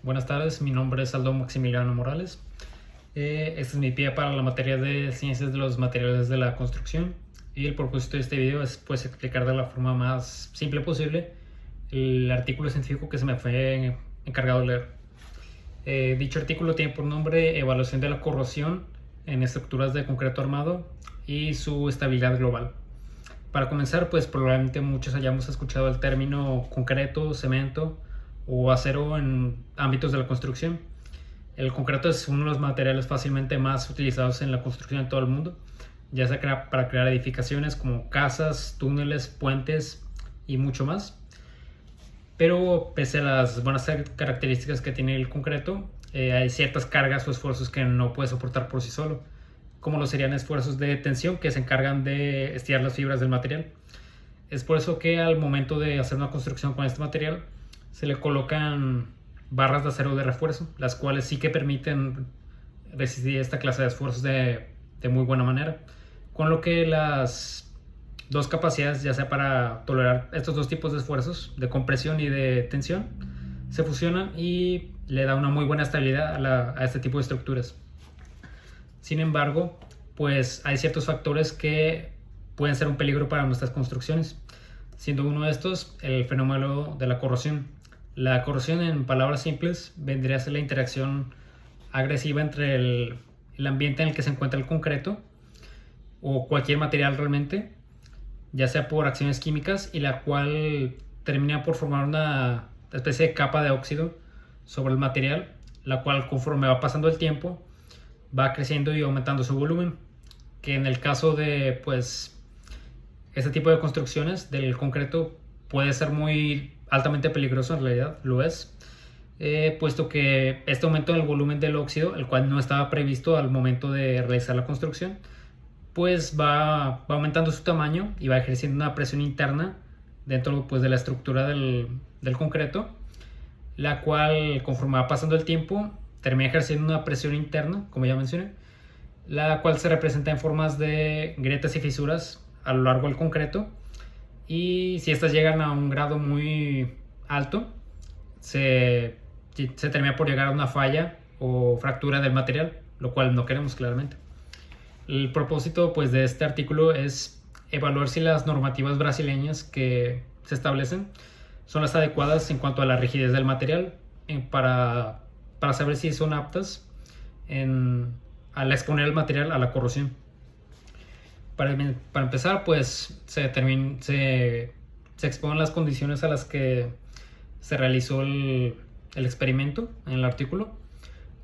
Buenas tardes, mi nombre es Aldo Maximiliano Morales. Este es mi pie para la materia de Ciencias de los Materiales de la Construcción y el propósito de este video es pues explicar de la forma más simple posible el artículo científico que se me fue encargado de leer. Dicho artículo tiene por nombre Evaluación de la corrosión en estructuras de concreto armado y su estabilidad global. Para comenzar, pues probablemente muchos hayamos escuchado el término concreto, cemento o acero en ámbitos de la construcción. El concreto es uno de los materiales fácilmente más utilizados en la construcción en todo el mundo, ya sea para crear edificaciones como casas, túneles, puentes y mucho más. Pero pese a las buenas características que tiene el concreto, hay ciertas cargas o esfuerzos que no puede soportar por sí solo, como lo serían esfuerzos de tensión que se encargan de estirar las fibras del material. Es por eso que al momento de hacer una construcción con este material se le colocan barras de acero de refuerzo, las cuales sí que permiten resistir esta clase de esfuerzos de muy buena manera, con lo que las dos capacidades, ya sea para tolerar estos dos tipos de esfuerzos, de compresión y de tensión, se fusionan y le da una muy buena estabilidad a este tipo de estructuras. Sin embargo, pues hay ciertos factores que pueden ser un peligro para nuestras construcciones, siendo uno de estos el fenómeno de la corrosión. La corrosión, en palabras simples, vendría a ser la interacción agresiva entre el ambiente en el que se encuentra el concreto o cualquier material realmente, ya sea por acciones químicas, y la cual termina por formar una especie de capa de óxido sobre el material, la cual conforme va pasando el tiempo va creciendo y aumentando su volumen, que en el caso de pues este tipo de construcciones del concreto puede ser muy altamente peligroso. En realidad lo es, puesto que este aumento del volumen del óxido, el cual no estaba previsto al momento de realizar la construcción, pues va aumentando su tamaño y va ejerciendo una presión interna dentro pues de la estructura del concreto, la cual conforme va pasando el tiempo termina ejerciendo una presión interna, como ya mencioné, la cual se representa en formas de grietas y fisuras a lo largo del concreto, y si estas llegan a un grado muy alto se termina por llegar a una falla o fractura del material, lo cual no queremos claramente. El propósito pues de este artículo es evaluar si las normativas brasileñas que se establecen son las adecuadas en cuanto a la rigidez del material, para saber si son aptas al exponer el material a la corrosión. Para empezar, pues se exponen las condiciones a las que se realizó el experimento en el artículo,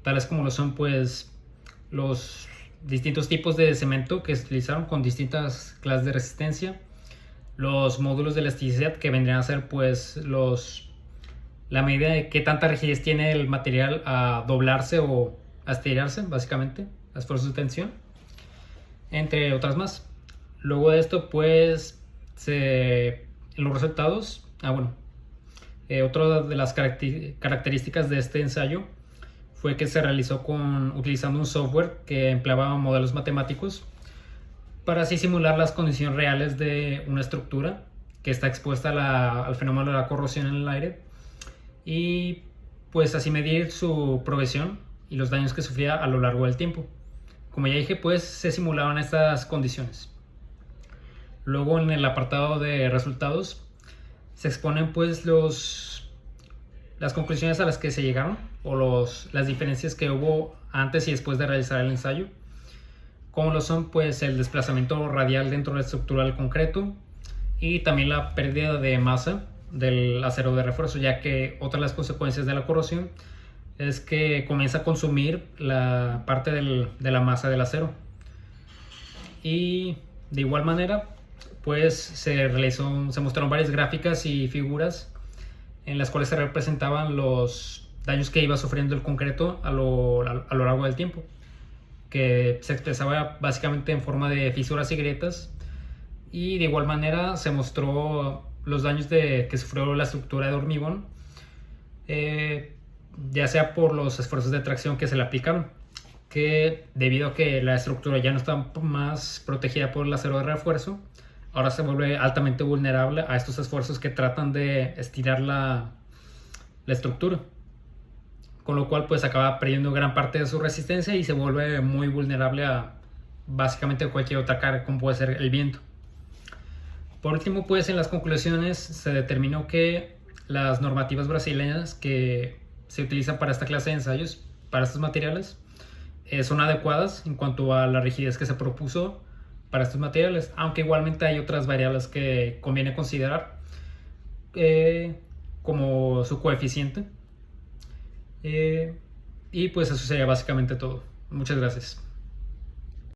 tales como lo son pues los distintos tipos de cemento que se utilizaron con distintas clases de resistencia, los módulos de elasticidad, que vendrían a ser pues la medida de qué tanta rigidez tiene el material a doblarse o a estirarse, básicamente, las esfuerzos de tensión, entre otras más. Luego de esto, pues, en los resultados, otra de las características de este ensayo fue que se realizó utilizando un software que empleaba modelos matemáticos para así simular las condiciones reales de una estructura que está expuesta al fenómeno de la corrosión en el aire, y pues así medir su progresión y los daños que sufría a lo largo del tiempo. Como ya dije, pues se simulaban estas condiciones. Luego, en el apartado de resultados se exponen pues las conclusiones a las que se llegaron, o las diferencias que hubo antes y después de realizar el ensayo, como lo son pues el desplazamiento radial dentro de la estructura del concreto y también la pérdida de masa del acero de refuerzo, ya que otra de las consecuencias de la corrosión es que comienza a consumir la parte de la masa del acero. Y de igual manera pues se mostraron varias gráficas y figuras en las cuales se representaban los daños que iba sufriendo el concreto a lo largo del tiempo, que se expresaba básicamente en forma de fisuras y grietas, y de igual manera se mostró los daños que sufrió la estructura de hormigón, ya sea por los esfuerzos de tracción que se le aplicaron, que debido a que la estructura ya no está más protegida por el acero de refuerzo, ahora se vuelve altamente vulnerable a estos esfuerzos que tratan de estirar la estructura. con lo cual pues acaba perdiendo gran parte de su resistencia y se vuelve muy vulnerable a básicamente cualquier otra carga como puede ser el viento. Por último, pues en las conclusiones se determinó que las normativas brasileñas que se utilizan para esta clase de ensayos, para estos materiales, son adecuadas en cuanto a la rigidez que se propuso para estos materiales, aunque igualmente hay otras variables que conviene considerar, como su coeficiente. Y pues eso sería básicamente todo. Muchas gracias.